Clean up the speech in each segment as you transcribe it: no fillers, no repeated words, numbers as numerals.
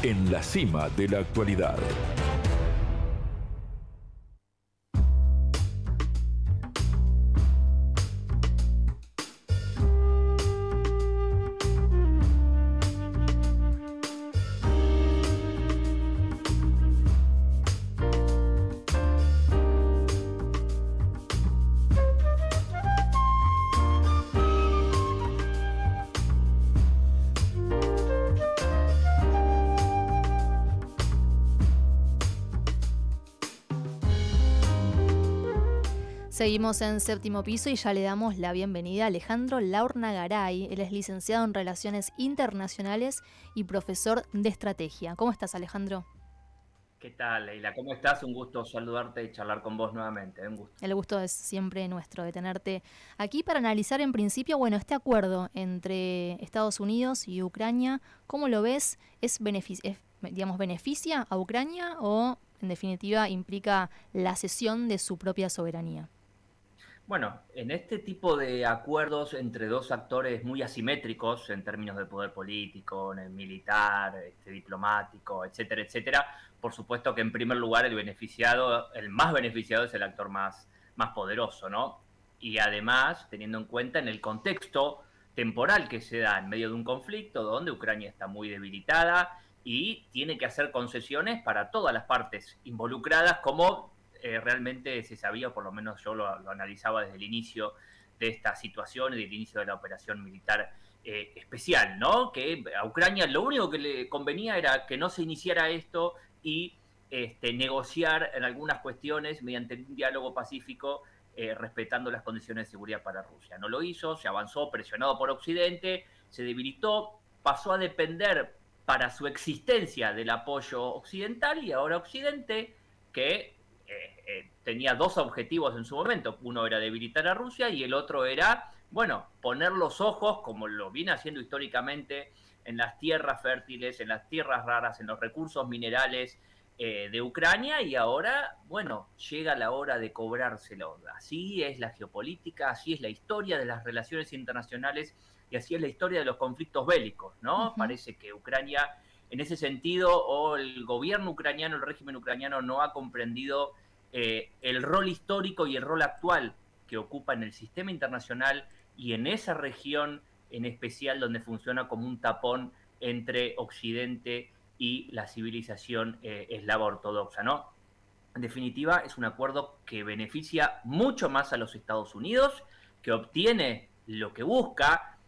en la cima de la actualidad. Seguimos en Séptimo Piso y ya le damos la bienvenida a Alejandro Laurnagaray. Él es licenciado en Relaciones Internacionales y profesor de Estrategia. ¿Cómo estás, Alejandro? ¿Qué tal, Leila? ¿Cómo estás? Un gusto saludarte y charlar con vos nuevamente. Un gusto. El gusto es siempre nuestro de tenerte aquí para analizar en principio, este acuerdo entre Estados Unidos y Ucrania. ¿Cómo lo ves? ¿Beneficia a Ucrania o, en definitiva, implica la cesión de su propia soberanía? Bueno, en este tipo de acuerdos entre dos actores muy asimétricos en términos de poder político, en el militar, diplomático, etcétera, etcétera, por supuesto que en primer lugar el más beneficiado es el actor más poderoso, ¿no? Y además, teniendo en cuenta en el contexto temporal que se da en medio de un conflicto donde Ucrania está muy debilitada y tiene que hacer concesiones para todas las partes involucradas, como realmente se sabía, por lo menos yo lo analizaba desde el inicio de esta situación y del inicio de la operación militar especial, ¿no? Que a Ucrania lo único que le convenía era que no se iniciara esto y negociar en algunas cuestiones mediante un diálogo pacífico, respetando las condiciones de seguridad para Rusia. No lo hizo, se avanzó presionado por Occidente, se debilitó, pasó a depender para su existencia del apoyo occidental, y ahora Occidente, que tenía dos objetivos en su momento. Uno era debilitar a Rusia y el otro era, poner los ojos, como lo viene haciendo históricamente, en las tierras fértiles, en las tierras raras, en los recursos minerales de Ucrania, y ahora, llega la hora de cobrárselo. Así es la geopolítica, así es la historia de las relaciones internacionales y así es la historia de los conflictos bélicos, ¿no? Parece que Ucrania, en ese sentido, o el gobierno ucraniano, el régimen ucraniano, no ha comprendido el rol histórico y el rol actual que ocupa en el sistema internacional y en esa región en especial, donde funciona como un tapón entre Occidente y la civilización eslava ortodoxa, ¿no? En definitiva, es un acuerdo que beneficia mucho más a los Estados Unidos, que obtiene lo que busca.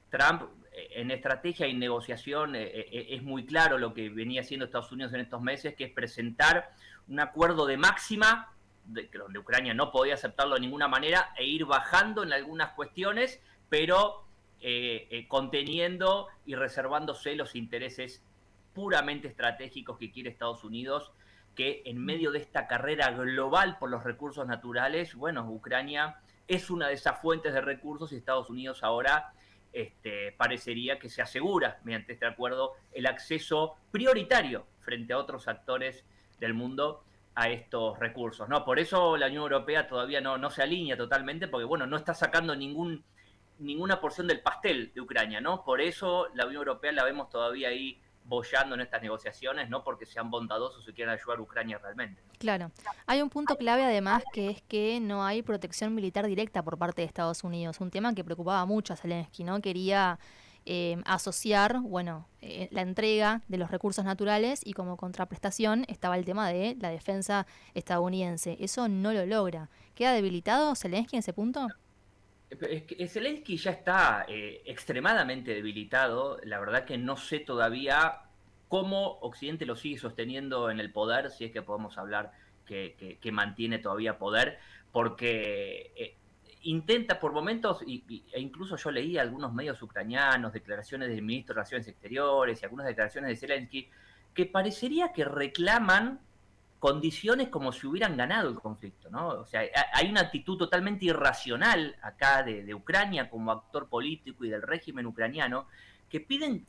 Trump, en estrategia y negociación, es muy claro lo que venía haciendo Estados Unidos en estos meses, que es presentar un acuerdo de máxima, donde Ucrania no podía aceptarlo de ninguna manera, e ir bajando en algunas cuestiones, pero conteniendo y reservándose los intereses puramente estratégicos que quiere Estados Unidos, que en medio de esta carrera global por los recursos naturales, Ucrania es una de esas fuentes de recursos y Estados Unidos ahora parecería que se asegura mediante este acuerdo el acceso prioritario frente a otros actores del mundo a estos recursos, ¿no? Por eso la Unión Europea todavía no se alinea totalmente, porque no está sacando ninguna porción del pastel de Ucrania, ¿no? Por eso la Unión Europea la vemos todavía ahí boyando en estas negociaciones, no porque sean bondadosos y quieran ayudar a Ucrania realmente. Claro. Hay un punto clave además, que es que no hay protección militar directa por parte de Estados Unidos, un tema que preocupaba mucho a Zelensky, ¿no? Quería asociar, la entrega de los recursos naturales, y como contraprestación estaba el tema de la defensa estadounidense. Eso no lo logra. ¿Queda debilitado Zelensky en ese punto? Es que Zelensky ya está extremadamente debilitado. La verdad que no sé todavía cómo Occidente lo sigue sosteniendo en el poder, si es que podemos hablar que mantiene todavía poder, porque intenta por momentos, e incluso yo leí algunos medios ucranianos, declaraciones del ministro de Relaciones Exteriores y algunas declaraciones de Zelensky, que parecería que reclaman condiciones como si hubieran ganado el conflicto, ¿no? O sea, hay una actitud totalmente irracional acá de Ucrania como actor político y del régimen ucraniano, que piden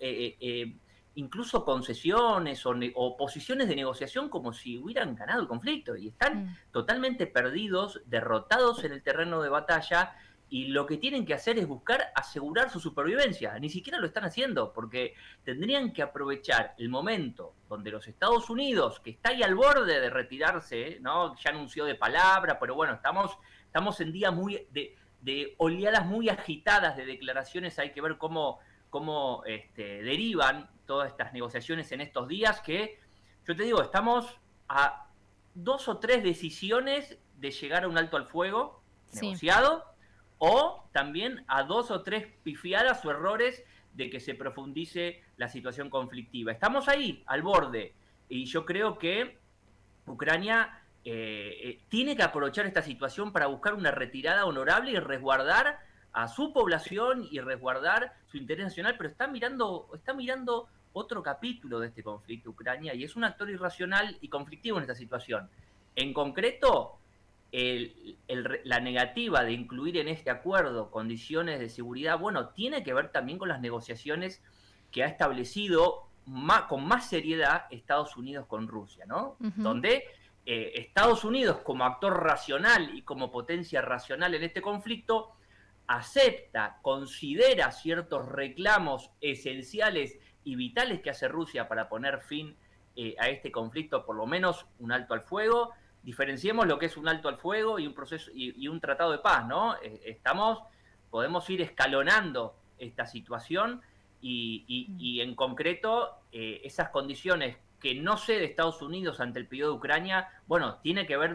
incluso concesiones o posiciones de negociación como si hubieran ganado el conflicto, y están totalmente perdidos, derrotados en el terreno de batalla, y lo que tienen que hacer es buscar asegurar su supervivencia. Ni siquiera lo están haciendo, porque tendrían que aprovechar el momento donde los Estados Unidos, que está ahí al borde de retirarse, ¿no? Ya anunció de palabra, pero bueno, estamos en días de oleadas muy agitadas de declaraciones. Hay que ver cómo derivan todas estas negociaciones en estos días, que yo te digo, estamos a 2 o 3 decisiones de llegar a un alto al fuego negociado, o también a 2 o 3 pifiadas o errores de que se profundice la situación conflictiva. Estamos ahí, al borde, y yo creo que Ucrania tiene que aprovechar esta situación para buscar una retirada honorable y resguardar a su población y resguardar su interés nacional, pero está mirando otro capítulo de este conflicto Ucrania, y es un actor irracional y conflictivo en esta situación. En concreto, la negativa de incluir en este acuerdo condiciones de seguridad, bueno, tiene que ver también con las negociaciones que ha establecido con más seriedad Estados Unidos con Rusia, ¿no? Donde Estados Unidos, como actor racional y como potencia racional en este conflicto, acepta, considera ciertos reclamos esenciales y vitales que hace Rusia para poner fin a este conflicto, por lo menos un alto al fuego. Diferenciemos lo que es un alto al fuego y un proceso y un tratado de paz, ¿no? Podemos ir escalonando esta situación y en concreto esas condiciones que no cede Estados Unidos ante el pedido de Ucrania, bueno, tiene que ver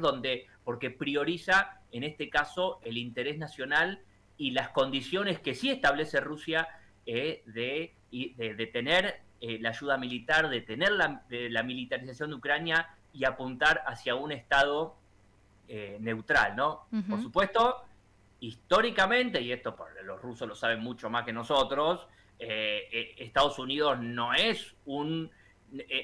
porque prioriza en este caso el interés nacional y las condiciones que sí establece Rusia de tener la ayuda militar, de tener la militarización de Ucrania y apuntar hacia un Estado neutral, ¿no? Por supuesto, históricamente, y esto los rusos lo saben mucho más que nosotros, Estados Unidos no es un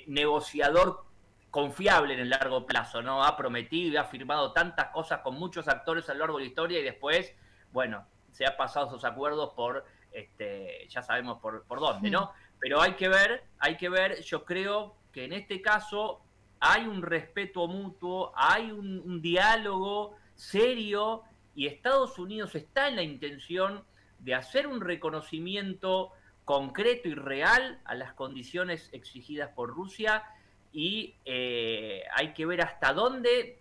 negociador confiable en el largo plazo, ¿no? Ha prometido y ha firmado tantas cosas con muchos actores a lo largo de la historia y después, bueno, se ha pasado esos acuerdos por, ya sabemos por dónde, ¿no? Pero hay que ver, yo creo que en este caso hay un respeto mutuo, hay un diálogo serio y Estados Unidos está en la intención de hacer un reconocimiento concreto y real a las condiciones exigidas por Rusia y hay que ver hasta dónde.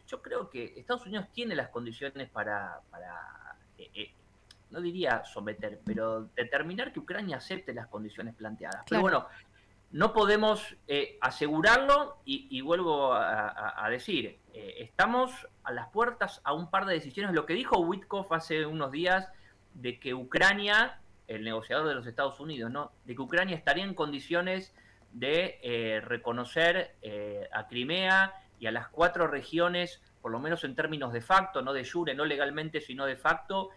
Yo creo que Estados Unidos tiene las condiciones para no diría someter, pero determinar que Ucrania acepte las condiciones planteadas. Claro. Pero bueno, no podemos asegurarlo y vuelvo a decir, estamos a las puertas a un par de decisiones. Lo que dijo Witkoff hace unos días de que Ucrania, el negociador de los Estados Unidos, ¿no? De que Ucrania estaría en condiciones de reconocer a Crimea y a las 4 regiones, por lo menos en términos de facto, no de jure, no legalmente, sino de facto,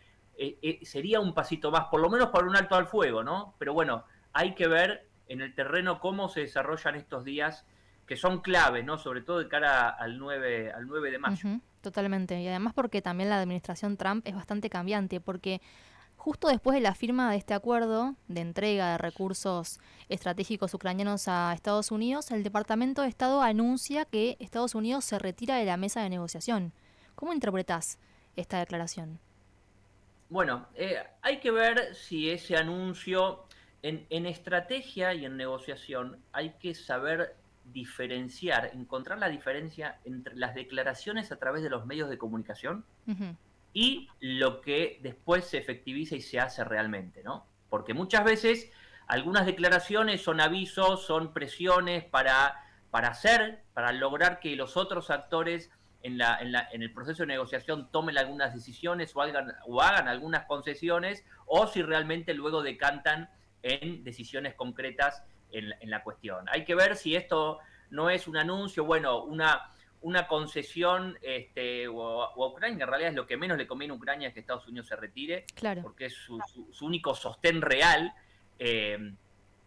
sería un pasito más, por lo menos para un alto al fuego, ¿no? Pero bueno, hay que ver en el terreno cómo se desarrollan estos días que son claves, ¿no? Sobre todo de cara al 9 de mayo. Totalmente, y además porque también la administración Trump es bastante cambiante, porque justo después de la firma de este acuerdo de entrega de recursos estratégicos ucranianos a Estados Unidos, el Departamento de Estado anuncia que Estados Unidos se retira de la mesa de negociación. ¿Cómo interpretás esta declaración? Bueno, hay que ver si ese anuncio, en estrategia y en negociación, hay que saber diferenciar, encontrar la diferencia entre las declaraciones a través de los medios de comunicación y lo que después se efectiviza y se hace realmente, ¿no? Porque muchas veces algunas declaraciones son avisos, son presiones para lograr que los otros actores en el proceso de negociación tomen algunas decisiones o hagan algunas concesiones, o si realmente luego decantan en decisiones concretas en la cuestión. Hay que ver si esto no es un anuncio, bueno, una concesión o a Ucrania. En realidad es lo que menos le conviene a Ucrania, es que Estados Unidos se retire, claro, porque es su único sostén real.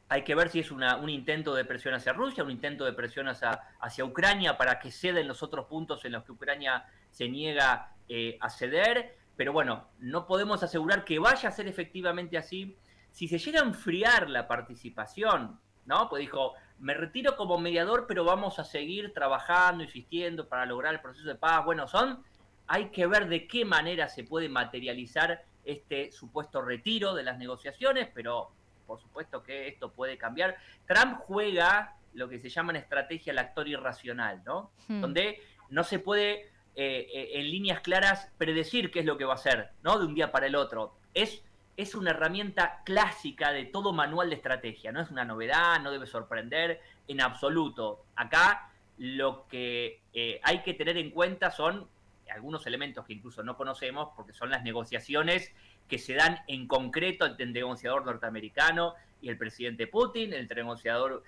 Hay que ver si es un intento de presión hacia Rusia, un intento de presión hacia Ucrania para que ceda en los otros puntos en los que Ucrania se niega a ceder. Pero bueno, no podemos asegurar que vaya a ser efectivamente así. Si se llega a enfriar la participación, ¿no? Pues dijo, me retiro como mediador, pero vamos a seguir trabajando, insistiendo para lograr el proceso de paz. Bueno, son hay que ver de qué manera se puede materializar este supuesto retiro de las negociaciones, pero por supuesto que esto puede cambiar. Trump juega lo que se llama en estrategia el actor irracional, ¿no? Donde no se puede en líneas claras predecir qué es lo que va a hacer, ¿no? De un día para el otro. Es una herramienta clásica de todo manual de estrategia, no es una novedad, no debe sorprender en absoluto. Acá lo que hay que tener en cuenta son algunos elementos que incluso no conocemos, porque son las negociaciones que se dan en concreto entre el negociador norteamericano y el presidente Putin, el negociador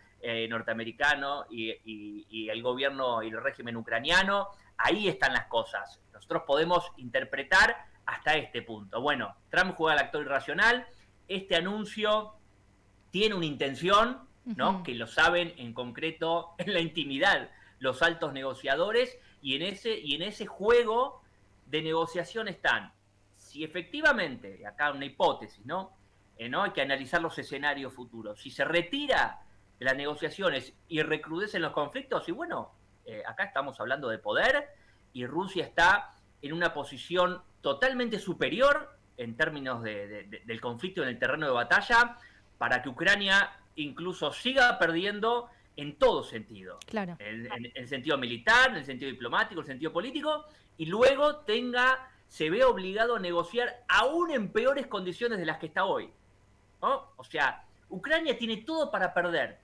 norteamericano y el gobierno y el régimen ucraniano. Ahí están las cosas. Nosotros podemos interpretar hasta este punto. Bueno, Trump juega al actor irracional. Este anuncio tiene una intención, ¿no? Que lo saben en concreto en la intimidad los altos negociadores, y en ese juego de negociación están, si efectivamente, acá una hipótesis, ¿no? Hay que analizar los escenarios futuros. Si se retira de las negociaciones y recrudecen los conflictos, y bueno, acá estamos hablando de poder, y Rusia está en una posición totalmente superior en términos del conflicto en el terreno de batalla, para que Ucrania incluso siga perdiendo en todo sentido. Claro. En el sentido militar, en el sentido diplomático, en el sentido político, y luego se ve obligado a negociar aún en peores condiciones de las que está hoy, ¿no? O sea, Ucrania tiene todo para perder.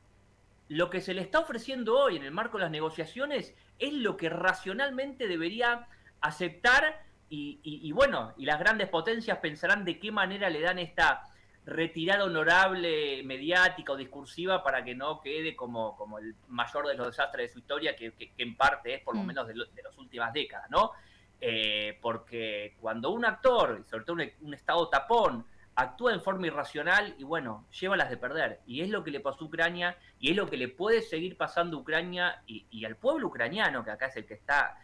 Lo que se le está ofreciendo hoy en el marco de las negociaciones es lo que racionalmente debería aceptar, y bueno, y las grandes potencias pensarán de qué manera le dan esta retirada honorable, mediática o discursiva, para que no quede como el mayor de los desastres de su historia, que en parte es por lo menos de las últimas décadas, ¿no? Porque cuando un actor, y sobre todo un Estado tapón, actúa en forma irracional, y bueno, lleva las de perder. Y es lo que le pasó a Ucrania, y es lo que le puede seguir pasando a Ucrania y al pueblo ucraniano, que acá es el que está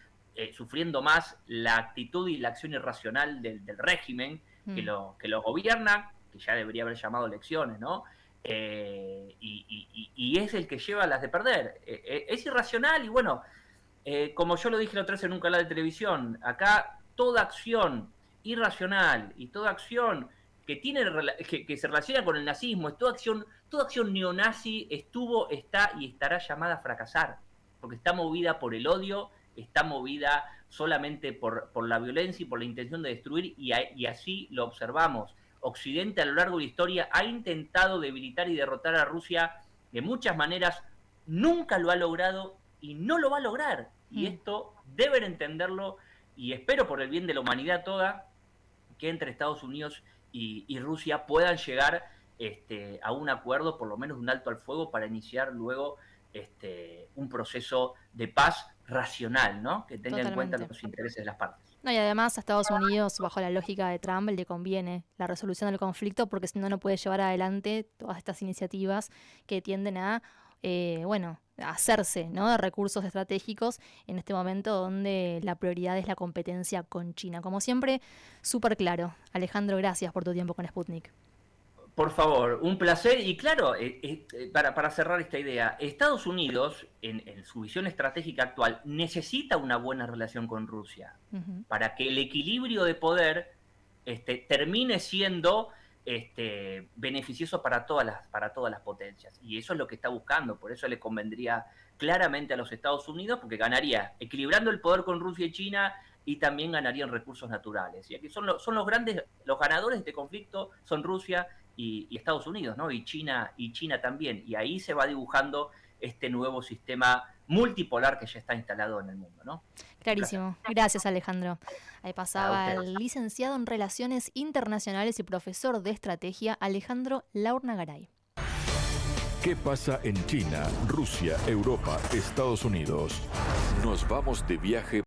sufriendo más la actitud y la acción irracional del régimen que lo gobierna, que ya debería haber llamado elecciones, ¿no? Y es el que lleva las de perder. Es irracional, y bueno, como yo lo dije la otra vez en un canal de televisión, acá toda acción irracional y toda acción que se relaciona con el nazismo, toda acción neonazi está y estará llamada a fracasar, porque está movida por el odio, está movida solamente por la violencia y por la intención de destruir, y así lo observamos. Occidente a lo largo de la historia ha intentado debilitar y derrotar a Rusia de muchas maneras, nunca lo ha logrado y no lo va a lograr. Y esto deben entenderlo, y espero por el bien de la humanidad toda que entre Estados Unidos y Rusia puedan llegar a un acuerdo, por lo menos un alto al fuego, para iniciar luego un proceso de paz racional, ¿no? Que tenga en cuenta los intereses de las partes. No, y además a Estados Unidos, bajo la lógica de Trump, le conviene la resolución del conflicto, porque si no, no puede llevar adelante todas estas iniciativas que tienden a hacerse, ¿no?, de recursos estratégicos en este momento donde la prioridad es la competencia con China. Como siempre, súper claro. Alejandro, gracias por tu tiempo con Sputnik. Por favor, un placer. Y claro, para cerrar esta idea, Estados Unidos, en su visión estratégica actual, necesita una buena relación con Rusia para que el equilibrio de poder termine siendo beneficioso para todas las potencias. Y eso es lo que está buscando. Por eso le convendría claramente a los Estados Unidos, porque ganaría equilibrando el poder con Rusia y China, y también ganarían recursos naturales. Y aquí son los ganadores de este conflicto son Rusia y Estados Unidos, ¿no? Y China también. Y ahí se va dibujando este nuevo sistema multipolar que ya está instalado en el mundo, ¿no? Clarísimo. Gracias, Alejandro. Ahí pasaba el licenciado en Relaciones Internacionales y profesor de Estrategia, Alejandro Laurnagaray. ¿Qué pasa en China, Rusia, Europa, Estados Unidos? Nos vamos de viaje